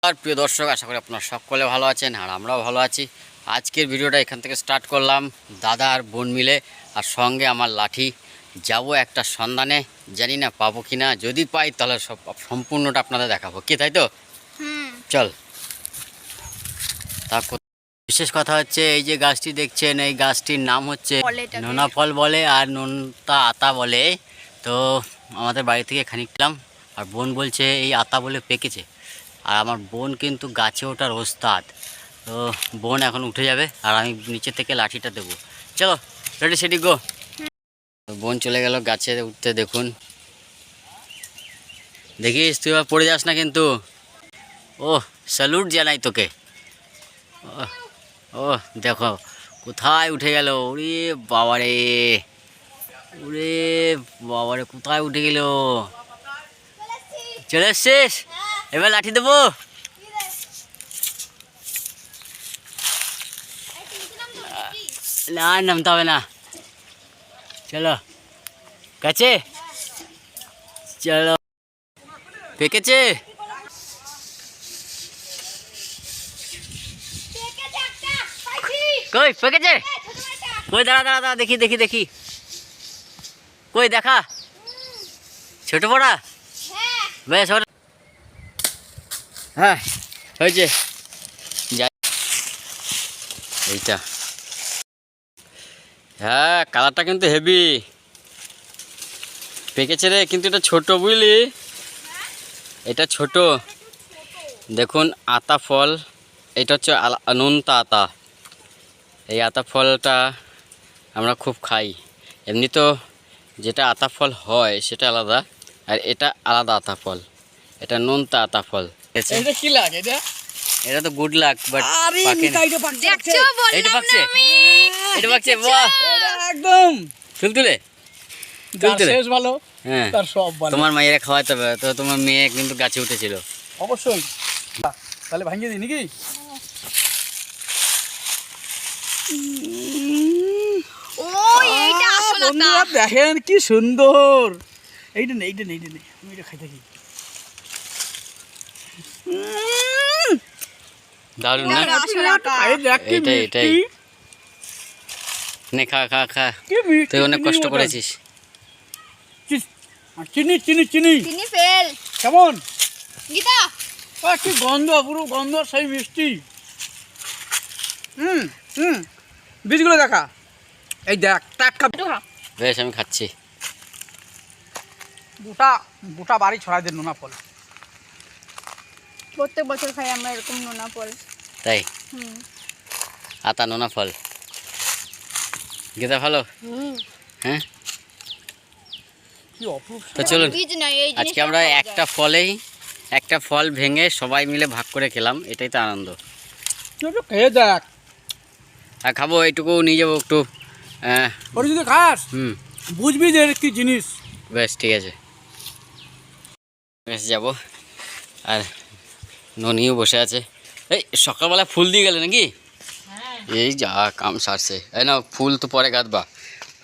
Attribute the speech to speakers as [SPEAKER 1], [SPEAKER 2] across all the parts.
[SPEAKER 1] নমস্কার প্রিয় দর্শক, আশা করি আপনারা সকলে ভালো আছেন আর আমরাও ভালো আছি। আজকের ভিডিওটা এখান থেকে স্টার্ট করলাম, দাদা আর বোন মিলে, আর সঙ্গে আমার লাঠি। যাব একটা সন্ধানে, জানি না পাবো কি না, যদি পাই তাহলে সম্পূর্ণটা আপনাদের দেখাবো, কি তাই তো? চল। তা বিশেষ কথা হচ্ছে, এই যে গাছটি দেখছেন, এই গাছটির নাম হচ্ছে নোনা ফল বলে আর নোনতা আতা বলে। তো আমাদের বাড়ি থেকে খানিকলাম, আর বোন বলছে এই আতা বলে পেকেছে। আর আমার বোন কিন্তু গাছে ওঠার ওস্তাদ। তো বোন এখন উঠে যাবে আর আমি নিচে থেকে লাঠিটা দেবো। চলো রেডি সেডি গো। বোন চলে গেল গাছে উঠতে। দেখুন, দেখিস তুই আবার পড়ে যাস না কিন্তু। ও স্যালুট জানাই তোকে। ও দেখো কোথায় উঠে গেল। ওরে বাবারে, ওরে বাবারে, কোথায় উঠে গেল। চলে এসছিস? এবার লাঠি দেবো। না নামতে হবে না, চলো কাছে চলো। পেকেছে? কই পেকেছে? কই দাঁড়া দাঁড়া দাঁড়া, দেখি দেখি দেখি, কই দেখা। ছোট পড়া বেশ, হ্যাঁ হয়েছে। যাই এইটা, হ্যাঁ কালারটা কিন্তু হেভি পেকেছে রে, কিন্তু এটা ছোট বুঝলি, এটা ছোট। দেখুন আতা ফল, এটা হচ্ছে নোনতা আতা। এই আতা ফলটা আমরা খুব খাই। এমনি তো যেটা আতা ফল হয় সেটা আলাদা, আর এটা আলাদা আতা ফল, এটা নোনতা আতা ফল।
[SPEAKER 2] এটা কি লাগ?
[SPEAKER 1] এটা তো গুড লাক, বাট
[SPEAKER 2] এটা পাকছে,
[SPEAKER 1] এটা পাকছে। বাহ,
[SPEAKER 2] একদম
[SPEAKER 1] তুলতুলে তুলতুলে
[SPEAKER 2] শেষ ভালো।
[SPEAKER 1] হ্যাঁ,
[SPEAKER 2] তার সব ভালো।
[SPEAKER 1] তোমার মায়েরা খাওয়াতে হবে তো। তোমার মেয়ে কিন্তু গাছে উঠেছিল।
[SPEAKER 2] অবশ্যই, তাহলে ভাঙিয়ে দিই নাকি? বন্ধুরা দেখেন কি সুন্দর। এইটা নেই, এইটা নেই, এইটা নেই, আমি এটা খাই থাকি।
[SPEAKER 1] দারুণ না? এটাই এটাই, নে খা খা খা, তুই অনেক কষ্ট করেছিস।
[SPEAKER 2] চিনি চিনি চিনি
[SPEAKER 3] চিনি ফেল
[SPEAKER 2] কেমন
[SPEAKER 3] গীতা,
[SPEAKER 2] কি গন্ধ, পুরো গন্ধ, সেই মিষ্টি। বীজগুলো দেখা, এই দেখ টাটকা।
[SPEAKER 1] বেশ, আমি খাচ্ছি।
[SPEAKER 2] গোটা গোটা বাড়ি ছড়াই দেন নোনা ফল।
[SPEAKER 3] প্রত্যেক বছর খাই আমরা এরকম নোনা ফল।
[SPEAKER 1] তাই আতা নোনা ফল, গেদা ভালো। হ্যাঁ,
[SPEAKER 2] কি অপরূপ।
[SPEAKER 1] তো চলুন
[SPEAKER 3] বীজ নাই, এই
[SPEAKER 1] আজকে আমরা একটা ফল ভেঙে সবাই মিলে ভাগ করে খেলাম, এটাই তো আনন্দ।
[SPEAKER 2] একটু খেয়ে দেখ,
[SPEAKER 1] আর খাবো এইটুকু নিয়ে যাবো একটু।
[SPEAKER 2] ওটা যদি খাস বুঝবি যে এর কি জিনিস।
[SPEAKER 1] বেশ ঠিক আছে, বেশ যাবো। আর ননিও বসে আছে। এই সকালবেলা ফুল দিয়ে গেলে নাকি? এই যা কাম সারছে। এই নাও ফুল, তো পরে গাঁথবা,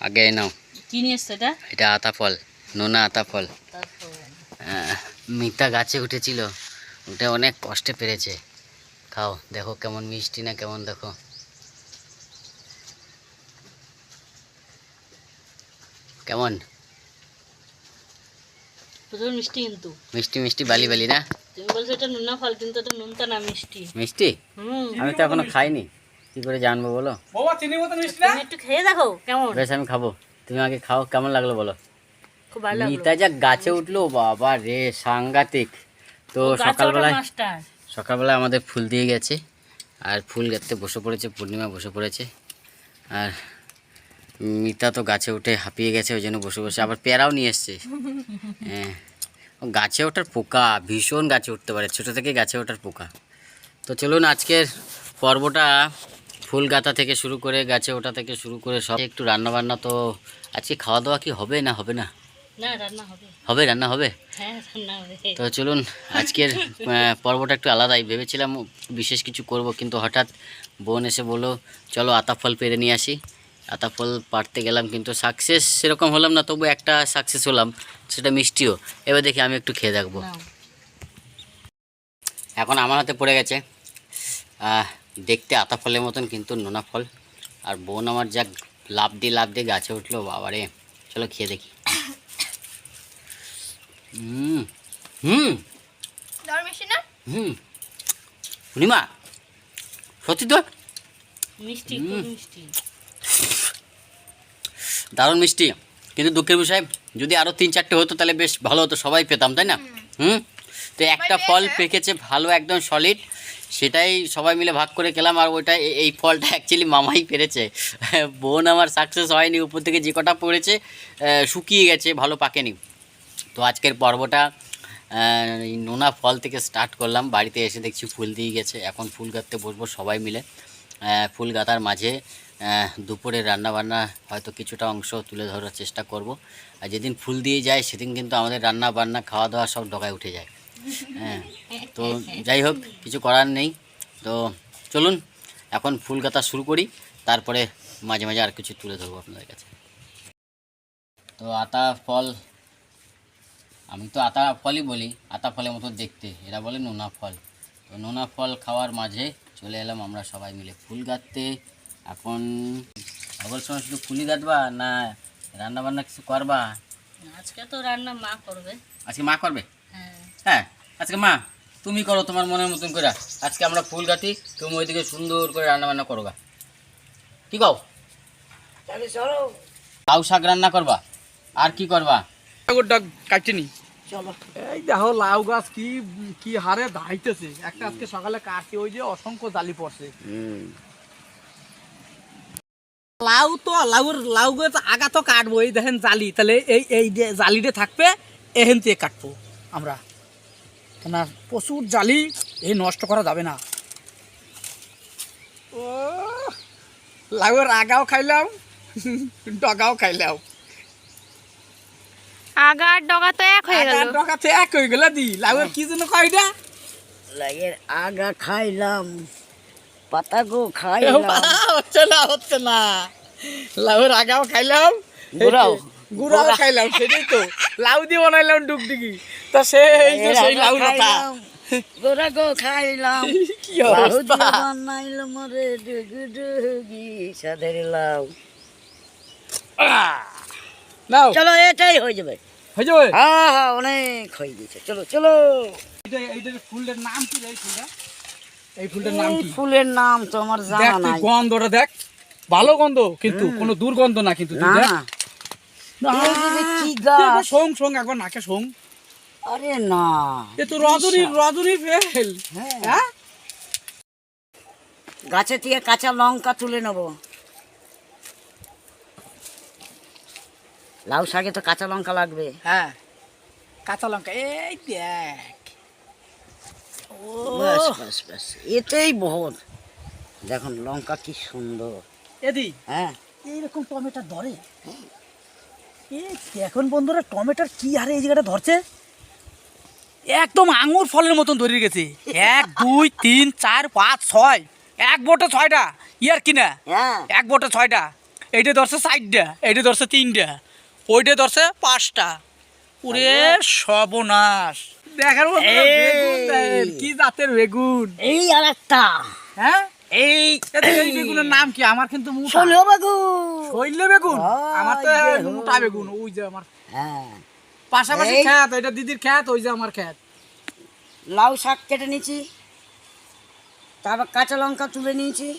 [SPEAKER 1] আগে এই নাও।
[SPEAKER 3] কি নিয়ে এসছে এটা?
[SPEAKER 1] এটা আতা ফল, নোনা আতা ফল। মিতা গাছে উঠেছিল, ওটা অনেক কষ্টে পেরেছে। খাও, দেখো কেমন মিষ্টি না কেমন, দেখো কেমন
[SPEAKER 3] প্রচুর মিষ্টি, কিন্তু
[SPEAKER 1] মিষ্টি মিষ্টি বালি বালি না?
[SPEAKER 3] তুমি বলছো এটা নোনা ফল, কিন্তু এটা নোনতা না, মিষ্টি।
[SPEAKER 1] মিষ্টি? আমি তো এখনো খাইনি, কি করে জানবো বলো?
[SPEAKER 2] বাবা চিনি মতো মিষ্টি না?
[SPEAKER 3] তুমি একটু খেয়ে দেখো কেমন।
[SPEAKER 1] বেশ আমি খাবো, তুমি আগে খাও, কেমন লাগলো বলো?
[SPEAKER 3] খুব ভালো লাগলো।
[SPEAKER 1] মিতা যা গাছে উঠলো, বাবা রে সাংঘাতিক। তো সকালবেলায় আমাদের ফুল দিয়ে গেছে, আর ফুল গাঁথতে বসে পড়েছে, পূর্ণিমা বসে পড়েছে। আর মিতা তো গাছে উঠে হাঁপিয়ে গেছে, ওই জন্য বসে বসে আবার পেয়ারাও নিয়ে এসছে। হ্যাঁ, গাছে ওঠার পোকা, ভীষণ গাছে উঠতে পারে, ছোটো থেকে গাছে ওঠার পোকা। তো চলুন আজকের পর্বটা ফুল গাঁথা থেকে শুরু করে, গাছে ওঠা থেকে শুরু করে সব একটু রান্নাবান্না। তো আজকে খাওয়া দাওয়া কি হবে না হবে না?
[SPEAKER 3] না, রান্না হবে।
[SPEAKER 1] হবে, রান্না হবে।
[SPEAKER 3] হ্যাঁ, রান্না হবে।
[SPEAKER 1] তো চলুন আজকের পর্বটা একটু আলাদাই। ভেবেছিলাম বিশেষ কিছু করব, কিন্তু হঠাৎ বোন এসে বললো চলো আতা ফল পেরে নিয়ে আসি। আতা ফল পাড়তে গেলাম, কিন্তু সাকসেস সেরকম হলাম না, তবু একটা সাকসেস হলাম, সেটা মিষ্টিও। এবার দেখি আমি একটু খেয়ে দেখবো। এখন আমার হাতে পড়ে গেছে দেখতে আতা ফলের মতন কিন্তু নোনা ফল। আর বোন আমার যা লাফ দিয়ে গাছে উঠলো, বাবারে। চলো খেয়ে দেখি। হুম হুম হুম পূর্ণিমা, সত্যি তো
[SPEAKER 3] মিষ্টি, খুব মিষ্টি।
[SPEAKER 1] দারুণ মিষ্টি। কিন্তু দুঃখের বিষয়, যদি আরও 3-4টে হতো তাহলে বেশ ভালো হতো, সবাই পেতাম, তাই না? তো একটা ফল পেকেছে ভালো, একদম সলিড, সেটাই সবাই মিলে ভাগ করে খেলাম। আর ওইটা এই ফলটা অ্যাকচুয়ালি মামাই পেরেছে। বোন আমার সাকসেস হয়নি, উপর থেকে যে কটা পড়েছে শুকিয়ে গেছে, ভালো পাকেনি। তো আজকের পর্বটা এই নোনা ফল থেকে স্টার্ট করলাম। বাড়িতে এসে দেখছি ফুল দিয়ে গেছে, এখন ফুল গাঁথতে বসবো সবাই মিলে। ফুল গাঁথার মাঝে দুপুরে রান্নাবান্না হয়তো কিছুটা অংশ তুলে ধরার চেষ্টা করব। আর যেদিন ফুল দিয়ে যায় সেদিন কিন্তু আমাদের রান্না বান্না খাওয়া দাওয়া সব ডগায় উঠে যায়। হ্যাঁ, তো যাই হোক, কিছু করার নেই। তো চলুন এখন ফুল গাঁথা শুরু করি, তারপরে মাঝে মাঝে আর কিছু তুলে ধরবো আপনাদের কাছে। তো আতা ফল, আমি তো আতা ফলই বলি, আতা ফলের মতো দেখতে, এরা বলে নোনা ফল। তো নোনা ফল খাওয়ার মাঝে চলে এলাম আমরা সবাই মিলে ফুল গাঁথতে। এখন সকল সময় শুধু ফুলই গাঁথবা না রান্না বান্না কিছু করবা?
[SPEAKER 3] আজকে তো রান্না মা করবে।
[SPEAKER 1] আজকে মা করবে?
[SPEAKER 3] হ্যাঁ।
[SPEAKER 1] হ্যাঁ, আজকে মা তুমি করো তোমার মনের মতন করে। আজকে আমরা ফুল গাঁথি, তুমি ওইদিকে সুন্দর করে রান্না বান্না করবা, কি কও?
[SPEAKER 2] চলো
[SPEAKER 1] লাউ শাক রান্না করবা, আর কি করবা?
[SPEAKER 2] কাটনি। চলো, এই দেখো লাউ গাছ কি কি হারে ধাইতেছে। একটা আজকে সকালে কাটছি, ওই যে অসংখ্য জালি পড়ছে। লাউ তো লাউ গাছ আগা তো কাটবো, এই দেখেন জালি, তাহলে এই এই যে জালিটা থাকবে এখান থেকে কাটবো আমরা, না প্রচুর জালি, এই নষ্ট করা যাবে না। ও লাউয়ের আগাও খাইলাম, ডগাও খাইলাম।
[SPEAKER 4] আগা আর ডগা তো এক হয়ে গেল।
[SPEAKER 2] ডগা তো এক হয়ে গেল। দি লাউয়ের কি জন্য কয়টা?
[SPEAKER 5] লাইয়ের আগা খাইলাম, পাতাগো খাইলাম,
[SPEAKER 2] হচ্ছে না লাউয়ের আগাও খাইলাম, গুড়াও খাইলাম, সেটাই তো লাউ দিয়ে বানাইলাম ডুগডুগি। তা সেই লাউ লতা
[SPEAKER 5] গোরা গো খাইলাম,
[SPEAKER 2] কি
[SPEAKER 5] লাউ
[SPEAKER 2] অবস্থা।
[SPEAKER 5] দিয়ে বানাইল মরে ডুগু ডুগি সাদের লাউ।
[SPEAKER 2] নাও
[SPEAKER 5] চলো এটাই হয়ে যাবে।
[SPEAKER 2] হয়ে যাবে।
[SPEAKER 5] হ্যাঁ হ্যাঁ, অনেক হয়ে গেছে, চলো চলো।
[SPEAKER 2] এইটার ফুলের নাম কি রে? এই ফুলটার নাম
[SPEAKER 5] এই
[SPEAKER 2] কি?
[SPEAKER 5] ফুলের নাম তো আমার
[SPEAKER 2] দেখ
[SPEAKER 5] জানা
[SPEAKER 2] তুই
[SPEAKER 5] নাই।
[SPEAKER 2] গন্ধটা দেখ, ভালো গন্ধ কিন্তু কোনো দুর্গন্ধ না কিন্তু। তুই
[SPEAKER 5] না
[SPEAKER 2] দেখ
[SPEAKER 5] না, এই যে কি
[SPEAKER 2] তুই একবার
[SPEAKER 5] গাছ।
[SPEAKER 2] শোং শোং, একবার নাকে শোং।
[SPEAKER 5] আরে না,
[SPEAKER 2] এ তো রজনী ফেল।
[SPEAKER 5] হ্যাঁ।
[SPEAKER 2] হ্যাঁ,
[SPEAKER 5] গাছে থেকে কাঁচা লঙ্কা তুলে নেবো। লাউ শাকে তো কাঁচা লঙ্কা লাগবে।
[SPEAKER 2] হ্যাঁ, কাঁচা লঙ্কা এই দেখ। ও
[SPEAKER 5] বাস বাস বাস, এতেই বহুত। দেখুন লঙ্কা কি সুন্দর।
[SPEAKER 2] এদি
[SPEAKER 5] হ্যাঁ,
[SPEAKER 2] এইরকম টমেটো ধরে? এখন বন্ধুরা টমেটোর কি হারে এই জায়গাটা ধরছে, একদম আঙুর ফলের মতন ধরে গেছে। 1 2 3 4 5 6, এক বোটে 6টা। ইয়ার কিনা
[SPEAKER 5] হ্যাঁ,
[SPEAKER 2] এক বোটে 6টা। এইটা ধরছে 4টা, এইটা ধরছে 3টা, ওইটা ধরছে 5টা। পুরে সর্বনাশ। দেখার মতো
[SPEAKER 5] এই।
[SPEAKER 2] বেগুন দেন, কি জাতের বেগুন।
[SPEAKER 5] এই আর একটা,
[SPEAKER 2] হ্যাঁ,
[SPEAKER 5] এই
[SPEAKER 2] এই বেগুনের নাম কি? আমার কিন্তু মোটা।
[SPEAKER 5] ষোলো বেগুন।
[SPEAKER 2] শৈল বেগুন, আমার তো
[SPEAKER 5] ওই যে
[SPEAKER 2] মোটা বেগুন। ওই যে আমার
[SPEAKER 5] হ্যাঁ,
[SPEAKER 2] পাশাপাশি
[SPEAKER 5] এই।
[SPEAKER 2] খেত, এটা দিদির খেত, ওই যে আমার খেত।
[SPEAKER 5] লাউ শাক কেটে নিয়েছি, তারপর কাঁচা লঙ্কা তুলে নিয়েছি,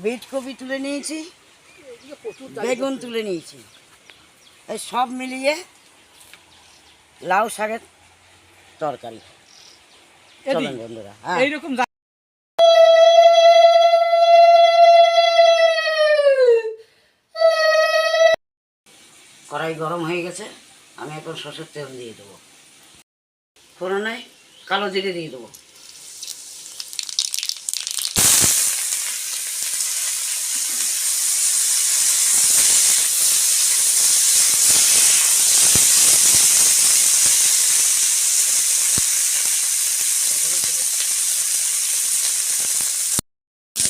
[SPEAKER 5] বিট কপি তুলে নিয়েছি, বেগুন তুলে নিয়েছি। এই সব মিলিয়ে লাউ শাকের তরকারি।
[SPEAKER 2] এদি,
[SPEAKER 5] চলেন বন্ধুরা, হ্যাঁ।
[SPEAKER 2] এইরকম
[SPEAKER 5] কড়াই গরম হয়ে গেছে, আমি এখন সরষের তেল দিয়ে দেবো। ফোড়নে কালো জিরে দিয়ে দেবো।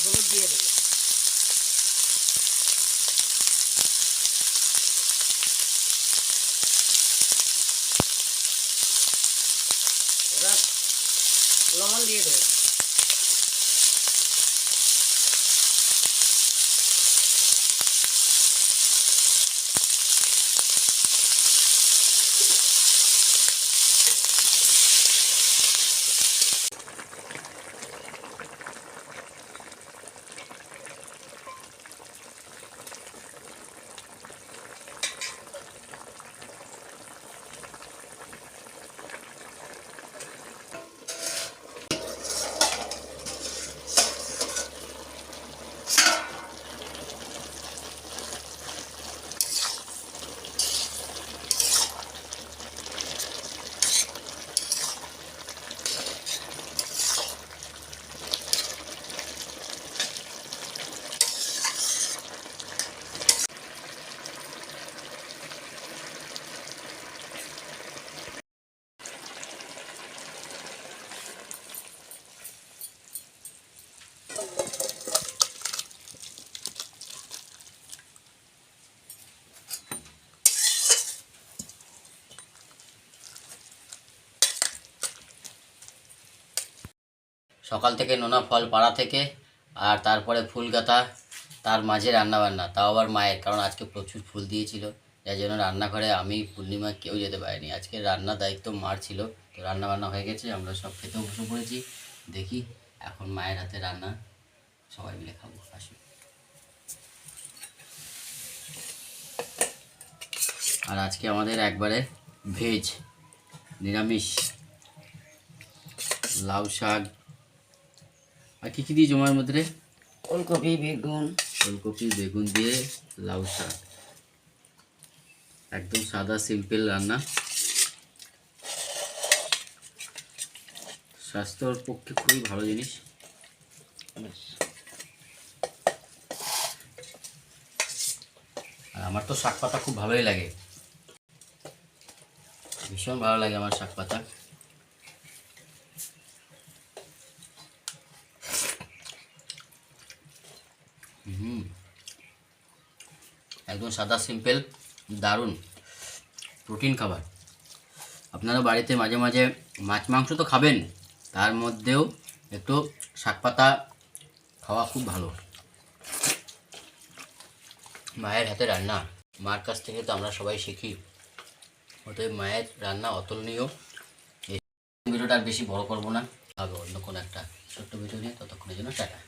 [SPEAKER 5] হলুদ দিয়ে দেবো। এবার জল দিয়ে দেবো।
[SPEAKER 1] সকাল থেকে নোনা ফল পাড়া থেকে আর তারপরে ফুল গাঁথা, তার মাঝে রান্নাবান্না, তাও আবার মায়ের, কারণ আজকে প্রচুর ফুল দিয়েছিল, যার জন্য রান্নাঘরে আমি পূর্ণিমা কেউ যেতে পারিনি। আজকে রান্নার দায়িত্ব মার ছিল। তো রান্নাবান্না হয়ে গেছে, আমরা সব খেতেও বসে পড়েছি। দেখি এখন মায়ের হাতে রান্না সবাই মিলে খাবো। আসুন। আর আজকে আমাদের একবারে ভেজ, নিরামিষ, লাউ শাক আর কী কী দিয়ে জমার মধ্যে রে?
[SPEAKER 5] ফুলকপি, বেগুন,
[SPEAKER 1] ফুলকপি বেগুন দিয়ে লাউ শাক, একদম সাদা সিম্পল রান্না, স্বাস্থ্যর পক্ষে খুবই ভালো জিনিস। আর আমার তো শাক পাতা খুব ভালোই লাগে, ভীষণ ভালো লাগে আমার শাক পাতা। একদম সাদা সিম্পল, দারুণ প্রোটিন খাবার। আপনারা বাড়িতে মাঝে মাঝে মাছ মাংস তো খাবেন, তার মধ্যেও একটু শাক পাতা খাওয়া খুব ভালো। মায়ের হাতে রান্না, মার কাছ থেকে তো আমরা সবাই শিখি, অতএব মায়ের রান্না অতুলনীয়। এই ভিডিওটা আর বেশি বড় করবো না, হবে অন্য কোনো একটা ছোট্ট ভিডিও নিয়ে। ততক্ষণের জন্য টাটা।